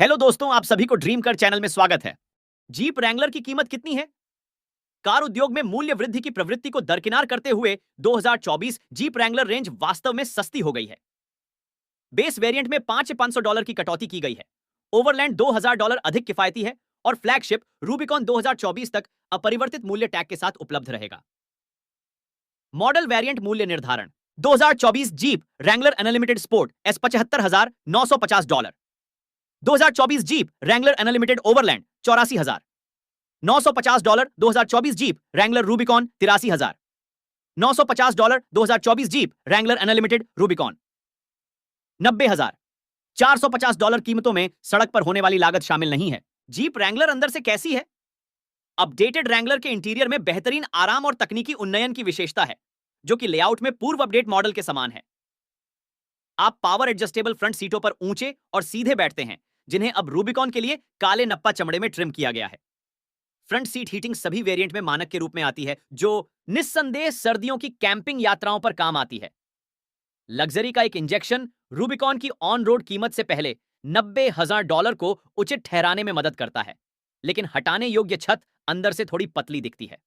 Hello दोस्तों, आप सभी को ड्रीम कार चैनल में स्वागत है। जीप रैंगलर की कीमत कितनी है? कार उद्योग में मूल्य वृद्धि की प्रवृत्ति को दरकिनार करते हुए 2024 जीप रैंगलर रेंज वास्तव में सस्ती हो गई है। बेस वेरिएंट में $500 की कटौती की गई है। ओवरलैंड $2000 अधिक किफायती है और फ्लैगशिप रूबिकॉन 2024 तक अपरिवर्तित मूल्य टैग के साथ उपलब्ध रहेगा। मॉडल वेरिएंट मूल्य निर्धारण 2024 jeep Wrangler unlimited sport S $75,950, 2024 jeep Wrangler unlimited overland $84,950, 2024 jeep Wrangler Rubicon $83,000, $950, 2024 jeep Wrangler unlimited Rubicon $90,450 कीमतों में सड़क पर होने वाली लागत शामिल नहीं है। जीप रैंगलर अंदर से कैसी है? अपडेटेड रैंगलर के इंटीरियर में बेहतरीन आराम और तकनीकी उन्नयन की विशेषता है, जो कि लेआउट में पूर्व अपडेट मॉडल के समान है। आप पावर एडजस्टेबल फ्रंट सीटों पर ऊंचे और सीधे बैठते हैं, जिन्हें अब रूबिकॉन के लिए काले नप्पा चमड़े में ट्रिम किया गया है। फ्रंट सीट हीटिंग सभी वेरिएंट में मानक के रूप में आती है, जो निस्संदेह सर्दियों की कैंपिंग यात्राओं पर काम आती है। लग्जरी का एक इंजेक्शन रूबिकॉन की ऑन रोड कीमत से पहले $90,000 को उचित ठहराने में मदद करता है, लेकिन हटाने योग्य छत अंदर से थोड़ी पतली दिखती है।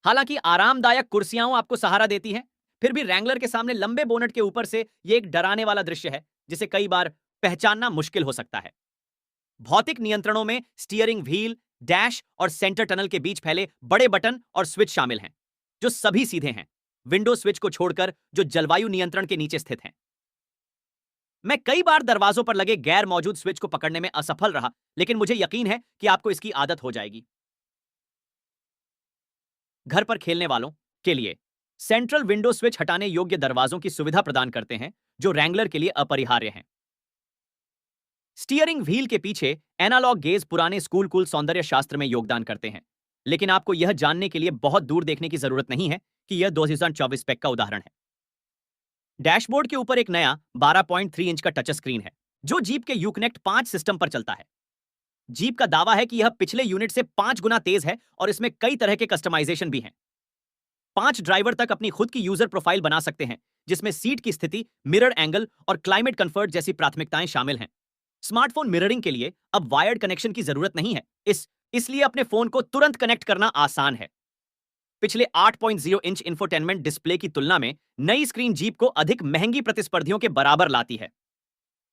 हालांकि आरामदायक कुर्सियां आपको सहारा देती हैं, फिर भी रैंगलर के सामने लंबे बोनट के ऊपर से यह एक डराने वाला दृश्य है, जिसे कई बार पहचानना मुश्किल हो सकता है। भौतिक नियंत्रणों में स्टीयरिंग व्हील, डैश और सेंटर टनल के बीच फैले बड़े बटन और स्विच शामिल हैं, जो सभी सीधे हैं, विंडो स्विच को छोड़कर जो जलवायु नियंत्रण के नीचे स्थित हैं। मैं कई बार दरवाजों पर लगे गैर मौजूद स्विच को पकड़ने में असफल रहा, लेकिन मुझे यकीन है कि आपको इसकी आदत हो जाएगी। घर पर खेलने वालों के लिए सेंट्रल विंडो स्विच हटाने योग्य दरवाजों की सुविधा प्रदान करते हैं, जो रैंगलर के लिए अपरिहार्य हैं। स्टीयरिंग व्हील के पीछे एनालॉग गेज पुराने स्कूल कूल सौंदर्य शास्त्र में योगदान करते हैं, लेकिन आपको यह जानने के लिए बहुत दूर देखने की जरूरत नहीं है कि यह 2024 स्पेक का उदाहरण है। डैशबोर्ड के ऊपर एक नया 12.3 इंच का टच स्क्रीन है, जो जीप के यूकनेक्ट 5 सिस्टम पर चलता है। जीप का दावा है कि यह पिछले यूनिट से 5 गुना तेज है और इसमें कई तरह के कस्टमाइजेशन भी हैं। 5 ड्राइवर तक अपनी खुद की यूजर प्रोफाइल बना सकते हैं, जिसमें सीट की स्थिति, मिरर एंगल और क्लाइमेट कंफर्ट जैसी प्राथमिकताएं शामिल हैं। स्मार्टफोन मिररिंग के लिए अब वायर्ड कनेक्शन की जरूरत नहीं है, इसलिए अपने फोन को तुरंत कनेक्ट करना आसान है। पिछले 8.0 इंच इंफोटेनमेंट डिस्प्ले की तुलना में नई स्क्रीन जीप को अधिक महंगी प्रतिस्पर्धियों के बराबर लाती है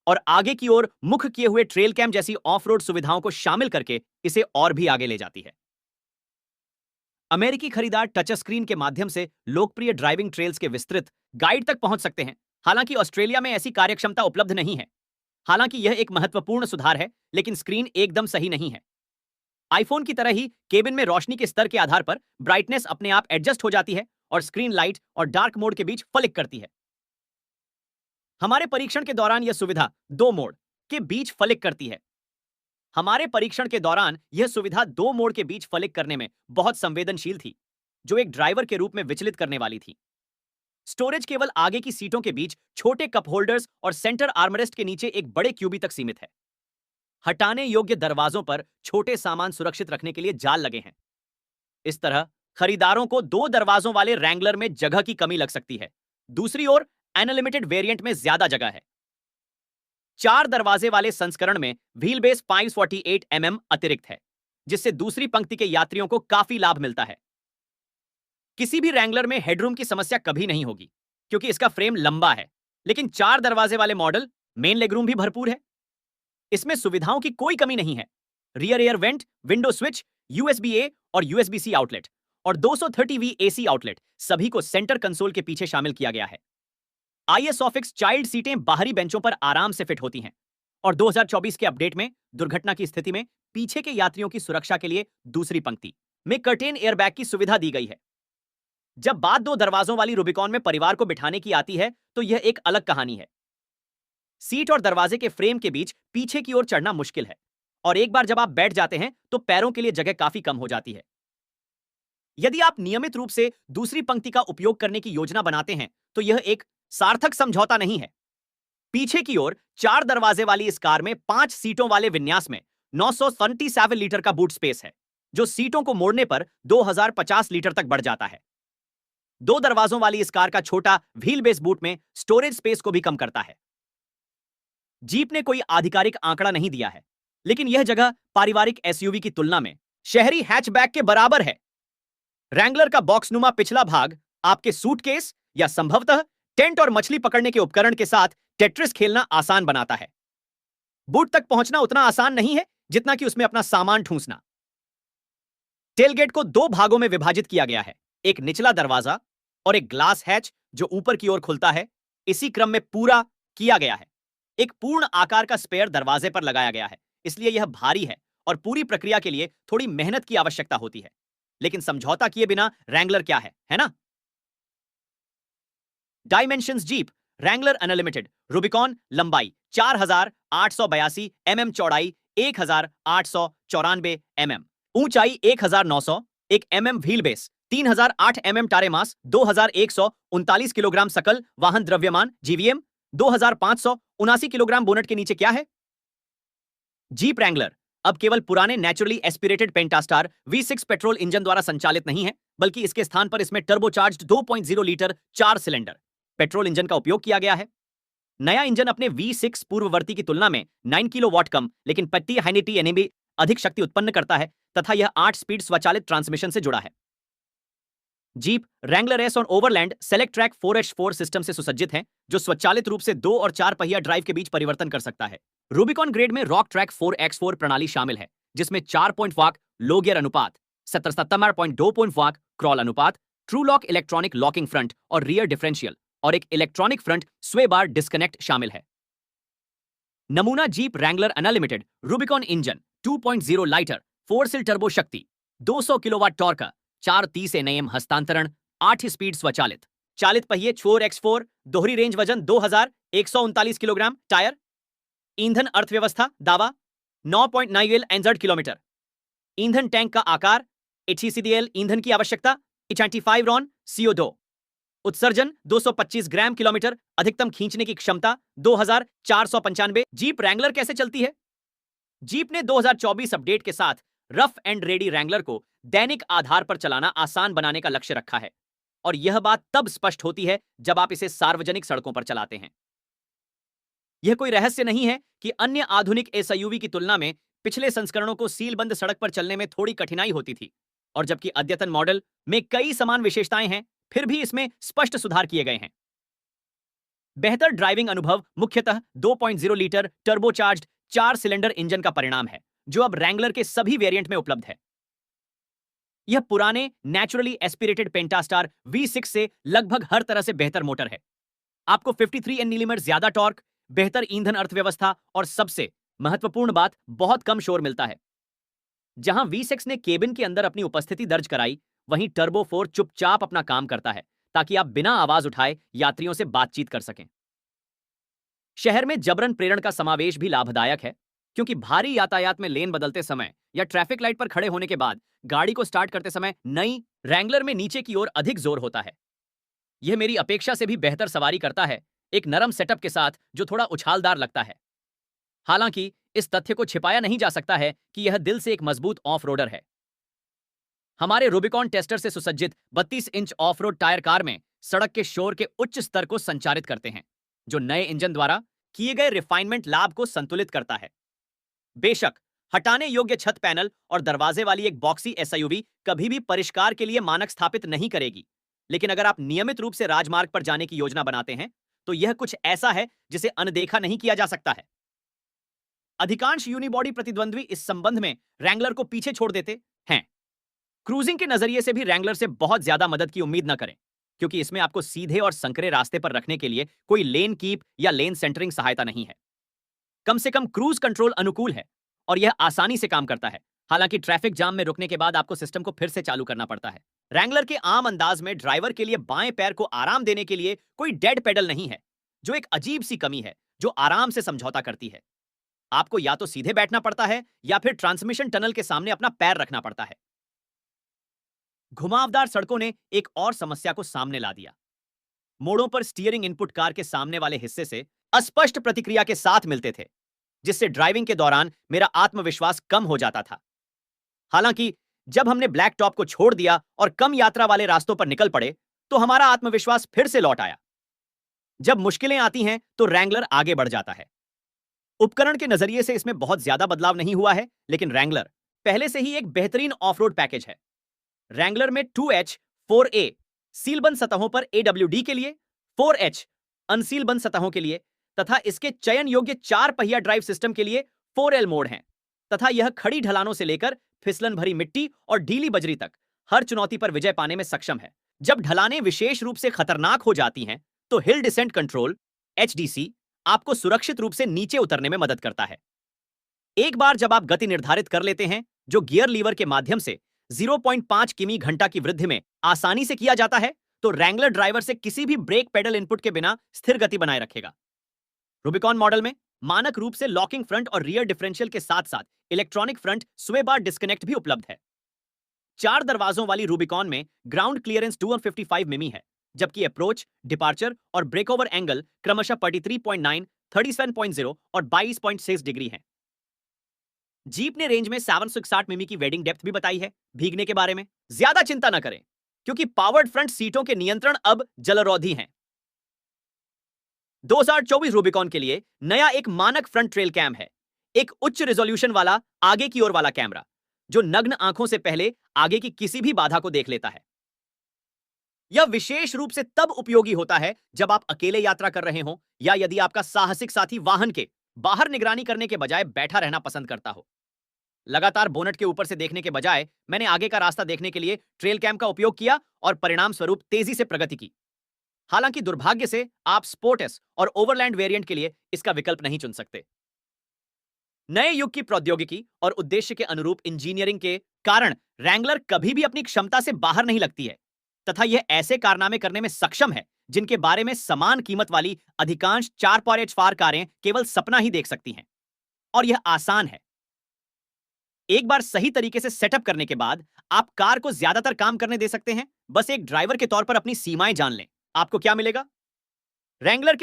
और आगे की ओर मुख किए हुए ट्रेल कैम जैसी ऑफ रोड सुविधाओं को शामिल करके इसे और भी आगे ले जाती है। अमेरिकी खरीदार टच स्क्रीन के माध्यम से लोकप्रिय ड्राइविंग ट्रेल्स के विस्तृत गाइड तक पहुंच सकते हैं। हालांकि ऑस्ट्रेलिया में ऐसी कार्यक्षमता उपलब्ध नहीं है। हालांकि यह एक महत्वपूर्ण सुधार है, लेकिन स्क्रीन एकदम सही नहीं है। आईफोन की तरह ही केबिन में रोशनी के स्तर के आधार पर ब्राइटनेस अपने आप एडजस्ट हो जाती है और स्क्रीन लाइट और डार्क मोड के बीच फ्लिक करती है। हमारे परीक्षण के दौरान यह सुविधा 2 मोड के बीच फ्लिक करती है। हमारे परीक्षण के दौरान यह सुविधा 2 मोड के बीच फ्लिक करने में बहुत संवेदनशील थी, जो एक ड्राइवर के रूप में विचलित करने वाली थी। स्टोरेज केवल आगे की सीटों के बीच छोटे कप होल्डर्स और सेंटर आर्मरेस्ट के नीचे एक बड़े क्यूबी तक सीमित है। हटाने योग्य दरवाजों पर छोटे सामान सुरक्षित रखने के लिए जाल लगे हैं। इस तरह खरीदारों को 2 दरवाजों वाले रैंगलर में जगह की कमी लग सकती है। दूसरी ओर अनलिमिटेड वेरिएंट में ज्यादा जगह है। 4 दरवाजे वाले संस्करण में व्हील बेस 548 अतिरिक्त है, जिससे दूसरी पंक्ति के यात्रियों को काफी लाभ मिलता है। किसी भी रैंगलर में हेडरूम की समस्या कभी नहीं होगी, क्योंकि इसका फ्रेम लंबा है, लेकिन 4 दरवाजे वाले मॉडल मेन लेगरूम भी भरपूर है। इसमें सुविधाओं की कोई कमी नहीं है। Rear air vent, window switch, USB-A और USB-C आउटलेट और 230V AC आउटलेट सभी को सेंटर कंसोल के पीछे शामिल किया गया है। ISOFIX चाइल्ड सीटें बाहरी बेंचों पर आराम से फिट होती हैं और 2024 के अपडेट में दुर्घटना की स्थिति में पीछे के यात्रियों की सुरक्षा के लिए दूसरी पंक्ति में कर्टेन एयरबैग की सुविधा दी गई है। जब बात 2 दरवाजों वाली रूबिकॉन में परिवार को बिठाने की आती है, तो यह एक अलग कहानी है। सीट और दरवाजे के फ्रेम के बीच पीछे की ओर चढ़ना मुश्किल है और एक बार जब आप बैठ जाते हैं तो पैरों के लिए जगह काफी कम हो जाती है। यदि आप नियमित रूप से दूसरी पंक्ति का उपयोग करने की योजना बनाते हैं, तो यह एक सार्थक समझौता नहीं है। पीछे की ओर 4 दरवाजे वाली इस कार में 5 सीटों वाले विन्यास में 977 लीटर का बूट स्पेस है, जो सीटों को मोड़ने पर 2050 लीटर तक बढ़ जाता है। 2 दरवाजों वाली इस कार का छोटा व्हील बेस बूट में स्टोरेज स्पेस को भी कम करता है। जीप ने कोई आधिकारिक आंकड़ा नहीं दिया है, लेकिन यह जगह पारिवारिक एसयूवी की तुलना में शहरी हैचबैक के बराबर है। रैंगलर का बॉक्सनुमा पिछला भाग आपके सूटकेस या संभवतः टेंट और मछली पकड़ने के उपकरण के साथ टेट्रिस खेलना आसान बनाता है। बूट तक पहुंचना उतना आसान नहीं है जितना कि उसमें अपना सामान ठूंसना। टेलगेट को दो भागों में विभाजित किया गया है, एक निचला दरवाजा और एक ग्लास हैच जो ऊपर की ओर खुलता है। इसी क्रम में पूरा किया गया है। एक पूर्ण आकार का स्पेयर दरवाजे पर लगाया गया है, इसलिए यह भारी है और पूरी प्रक्रिया के लिए थोड़ी मेहनत की आवश्यकता होती है। लेकिन समझौता किए बिना रैंगलर क्या है ना? Dimensions jeep Wrangler unlimited Rubicon लंबाई 4882 mm, चौड़ाई 1894 mm, ऊंचाई 1900 एक mm व्हील बेस, 3008 mm टारे मास, 2139 किलोग्राम सकल वाहन द्रव्यमान जीवीएम, 2579 किलोग्राम बोनट के नीचे क्या है? जीप रैंगलर अब केवल पुराने naturally aspirated Pentastar V6 petrol engine द्वारा संचालित नहीं है, बल्कि इसके स्थान पर इसमें turbocharged 2.0 litre 4 cylinder petrol engine का उपयोग किया गया है। नया इंजन अपने V6 पूर्ववर्ती की तुलना में 9 किलोवाट कम लेकिन 50 एनएमबी अधिक शक्ति उत्पन्न करता है तथा यह 8 स्पीड स्वचालित ट्रांसमिशन से जुड़ा है। जीप रैंगलर एस और overland select track 4H4 system से सुसज्जित है, जो स्वचालित रूप से 2 और 4 पहिया ड्राइव के बीच परिवर्तन कर सकता है। रूबिकॉन ग्रेड में रॉक ट्रैक 4X4 प्रणाली शामिल है, जिसमें 4 लो गियर अनुपात, 77.2 क्रॉल अनुपात, true lock electronic locking front और रियर डिफरेंशियल और एक electronic front sway bar disconnect शामिल है। नमूना jeep Wrangler unlimited Rubicon engine 2.0 lighter 4 सिल टर्बो शक्ति, 200 किलोवाट टॉर्क, 430 एनएम हस्तांतरण, 8 स्पीड स्वचालित, चालित पहिए 4X4, दोहरी रेंज, वजन 2139 किलोग्राम, टायर। ईंधन अर्थव्यवस्था दावा 9.9 एनजेड किलोमीटर। ईंधन टैंक का आकार HECDL ईंधन की आवश्यकता 85 रॉन CO2। उत्सर्जन 225 ग्राम किलोमीटर। अधिकतम खींचने की क्षमता 2495। जीप रैंगलर कैसे चलती है? जीप ने 2024 अपडेट के साथ रफ एंड रेडी रैंगलर को दैनिक आधार पर चलाना आसान बनाने का लक्ष्य रखा है, और यह बात तब स्पष्ट होती है जब आप इसे सार्वजनिक सड़कों पर चलाते हैं। यह कोई रहस्य नहीं है कि अन्य आधुनिक एसयूवी की तुलना में पिछले संस्करणों को सीलबंद सड़क पर चलने में थोड़ी कठिनाई होती थी, और जबकि अद्यतन मॉडल में कई समान विशेषताएं हैं, फिर भी इसमें स्पष्ट सुधार किए गए हैं। बेहतर ड्राइविंग अनुभव मुख्यतः 2.0 लीटर टर्बोचार्ज्ड 4 सिलेंडर इंजन का परिणाम है, जो अब रैंगलर के सभी वेरिएंट में उपलब्ध है। यह पुराने नेचुरली एस्पिरेटेड पेंटास्टार V6 से लगभग हर तरह से बेहतर मोटर है। आपको 53 Nm ज्यादा टॉर्क, बेहतर ईंधन अर्थव्यवस्था और सबसे महत्वपूर्ण बात, बहुत कम शोर मिलता है। जहां V6 ने केबिन के अंदर अपनी उपस्थिति दर्ज कराई, वहीं टर्बो 4 चुपचाप अपना काम करता है, ताकि आप बिना आवाज उठाए यात्रियों से बातचीत कर सकें। शहर में जबरन प्रेरण का समावेश भी लाभदायक है, क्योंकि भारी यातायात में लेन बदलते समय या ट्रैफिक लाइट पर खड़े होने के बाद गाड़ी को स्टार्ट करते समय नई रैंगलर में नीचे की ओर अधिक जोर होता है। यह मेरी अपेक्षा से भी बेहतर सवारी करता है, एक नरम सेटअप के साथ जो थोड़ा उछालदार लगता है। हालांकि इस तथ्य को छिपाया नहीं जा सकता है कि यह दिल से एक मजबूत ऑफ रोडर है। हमारे रूबिकॉन टेस्टर से सुसज्जित 32 inch of road tyre car में सड़क के शोर के उच्च स्तर को संचारित करते हैं, जो नए इंजन द्वारा किए गए रिफाइनमेंट लाभ को संतुलित करता है। बेशक हटाने योग्य छत पैनल और दरवाजे वाली एक बॉक्सी एसयूवी कभी भी परिष्कार के लिए मानक स्थापित नहीं करेगी, लेकिन अगर आप नियमित रूप से राजमार्ग पर जाने की योजना बनाते हैं, तो यह कुछ ऐसा है जिसे अनदेखा नहीं किया जा सकता है। अधिकांश यूनिबॉडी प्रतिद्वंद्वी इस संबंध में रैंगलर को पीछे छोड़ देते हैं। क्रूजिंग के नजरिए से भी रैंगलर से बहुत ज्यादा मदद की उम्मीद न करें, क्योंकि इसमें आपको सीधे और संकरे रास्ते पर रखने के लिए कोई लेन कीप या लेन सेंटरिंग सहायता नहीं है। कम से कम क्रूज कंट्रोल अनुकूल है और यह आसानी से काम करता है। हालांकि ट्रैफिक जाम में रुकने के बाद आपको सिस्टम को फिर से चालू करना पड़ता है। रैंगलर के आम अंदाज में ड्राइवर के लिए बाएं पैर को आराम देने के लिए कोई डेड पेडल नहीं है, जो एक अजीब सी कमी है जो आराम से समझौता करती है। आपको या तो सीधे बैठना पड़ता है या फिर ट्रांसमिशन टनल के सामने अपना पैर रखना पड़ता है। घुमावदार सड़कों ने एक और समस्या को सामने ला दिया। मोड़ों पर स्टीयरिंग इनपुट कार के सामने वाले हिस्से से अस्पष्ट प्रतिक्रिया के साथ मिलते थे, जिससे ड्राइविंग के दौरान मेरा आत्मविश्वास कम हो जाता था। हालांकि जब हमने ब्लैक टॉप को छोड़ दिया और कम यात्रा वाले रास्तों पर निकल पड़े, तो हमारा आत्मविश्वास फिर से लौट आया। जब मुश्किलें आती हैं तो रैंगलर आगे बढ़ जाता है। उपकरण के नजरिए से इसमें बहुत ज्यादा बदलाव नहीं हुआ है, लेकिन रैंगलर पहले से ही एक बेहतरीन ऑफ-रोड पैकेज है। रैंगलर में 2H 4A सीलबंद सतहों पर AWD के लिए, 4H अनसीलबंद सतहों के लिए तथा इसके चयन योग्य 4 पहिया ड्राइव सिस्टम के लिए 4L मोड हैं तथा यह खड़ी ढलानों से लेकर फिसलन भरी मिट्टी और ढीली बजरी तक हर चुनौती पर विजय पाने में सक्षम है। जब ढलानें विशेष रूप से खतरनाक हो जाती हैं तो हिल डिसेंट कंट्रोल HDC आपको सुरक्षित रूप से नीचे उतरने में मदद करता है। एक बार जब आप गति निर्धारित कर लेते हैं, जो गियर लीवर के माध्यम से 0.5 किमी घंटा की वृद्धि में आसानी से किया जाता है, तो रैंगलर ड्राइवर से किसी भी ब्रेक पेडल इनपुट के बिना स्थिर गति बनाए रखेगा। रूबिकॉन मॉडल में मानक रूप से लॉकिंग फ्रंट और रियर डिफरेंशियल के साथ साथ electronic front sway bar disconnect भी उपलब्ध है। 4 दरवाजों वाली रूबिकॉन में ग्राउंड क्लियरेंस 255 मिमी है, जबकि अप्रोच, डिपार्चर और ब्रेकओवर एंगल क्रमशः 43.9, 37.0 और 22.6 डिग्री है। जीप ने रेंज में 760 मिमी की वेडिंग डेप्थ भी बताई है। भीगने के बारे में ज्यादा चिंता न करें, क्योंकि पावर्ड फ्रंट सीटों के नियंत्रण अब जलरोधी हैं। 2024 रूबिकॉन के लिए नया एक मानक फ्रंट ट्रेल कैम है, एक उच्च रिजोल्यूशन वाला आगे की ओर वाला कैमरा, जो नग्न आंखों से पहले आगे की किसी भी बाधा को देख लेता है। यह विशेष रूप से तब उपयोगी होता है जब आप अकेले यात्रा कर रहे हो या यदि आपका साहसिक साथी वाहन के बाहर निगरानी करने के बजाय बैठा रहना पसंद करता हो। लगातार बोनट के ऊपर से देखने के बजाय मैंने आगे का रास्ता देखने के लिए ट्रेल कैम का उपयोग किया और परिणाम स्वरूप तेजी से प्रगति की। हालांकि दुर्भाग्य से आप स्पोर्ट एस और ओवरलैंड वेरिएंट के लिए इसका विकल्प नहीं चुन सकते। नए युग की प्रौद्योगिकी और उद्देश्य के अनुरूप इंजीनियरिंग के कारण रैंगलर कभी भी अपनी क्षमता से बाहर नहीं लगती है तथा यह ऐसे कारनामे करने में सक्षम है जिनके बारे में समान कीमत वाली अधिकांश 4x4 कारें केवल सपना ही देख सकती हैं। और यह आसान है। एक बार सही तरीके से सेटअप करने के बाद आप कार को ज्यादातर काम करने दे सकते हैं। बस एक ड्राइवर के तौर पर अपनी सीमाएं जान लें। आपको क्या मिलेगा? रैंगलर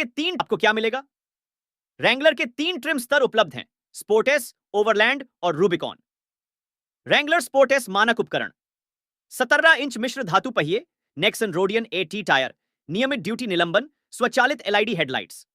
के 3 ट्रिम स्तर उपलब्ध हैं: स्पोर्ट एस, ओवरलैंड और रूबिकॉन। रैंगलर स्पोर्ट एस मानक उपकरण 17 इंच मिश्र धातु पहिए, नेक्सन रोडियन AT टायर, नियमित ड्यूटी निलंबन, स्वचालित LID हेडलाइट्स,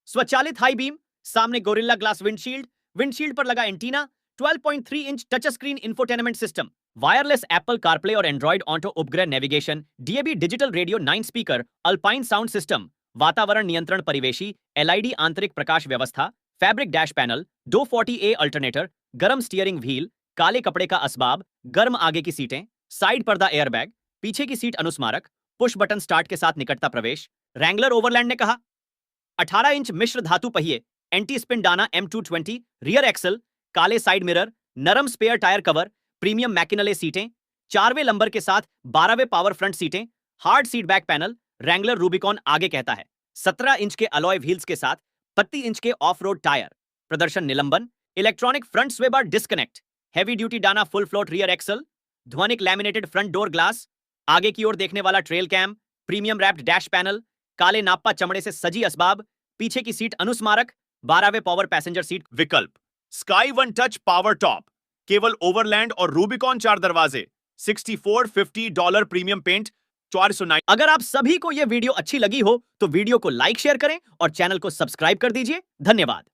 स्वचालित हाई बीम, सामने गोरिल्ला ग्लास विंडशील्ड पर लगा antenna, 12.3 inch touch screen infotainment system, wireless Apple CarPlay और एंड्रॉइड ऑटो उपग्रह navigation, DAB digital radio 9 speaker, alpine sound system, वातावरण नियंत्रण परिवेशी, LID आंतरिक प्रकाश व्यवस्था, fabric dash panel, 240A alternator, गर्म स्टीयरिंग व्हील, काले कपड़े का असबाब, गर्म आगे की सीटें, साइड पर्दा एयरबैग, पीछे की सीट अनुस्मारक, पुश बटन स्टार्ट के साथ निकटता प्रवेश। रैंगलर ओवरलैंड ने कहा 18 इंच मिश्र धातु पहिए, anti spin Dana M220, rear axle, काले साइड मिरर, नरम spare tyre cover, premium McKinley सीटें, 4वें लंबर के साथ 12वें पावर फ्रंट सीटें, hard seat back panel. Wrangler Rubicon आगे कहता है 17 इंच के अलॉय व्हील्स के साथ 32 इंच के ऑफ रोड टायर, प्रदर्शन निलंबन, electronic front sway bar disconnect, heavy duty Dana full float rear axle, ध्वनिक लैमिनेटेड फ्रंट डोर ग्लास, आगे की ओर देखने वाला trail cam, premium wrapped dash panel, काले नाप्पा चमड़े से सजी असबाब, पीछे की सीट अनुस्मारक, 12वें पावर पैसेंजर सीट विकल्प, sky one touch power top, केवल ओवरलैंड और रूबिकॉन 4 दरवाजे, $6450 प्रीमियम पेंट, 409। अगर आप सभी को यह वीडियो अच्छी लगी हो तो वीडियो को लाइक शेयर करें और चैनल को सब्सक्राइब कर दीजिए। धन्यवाद।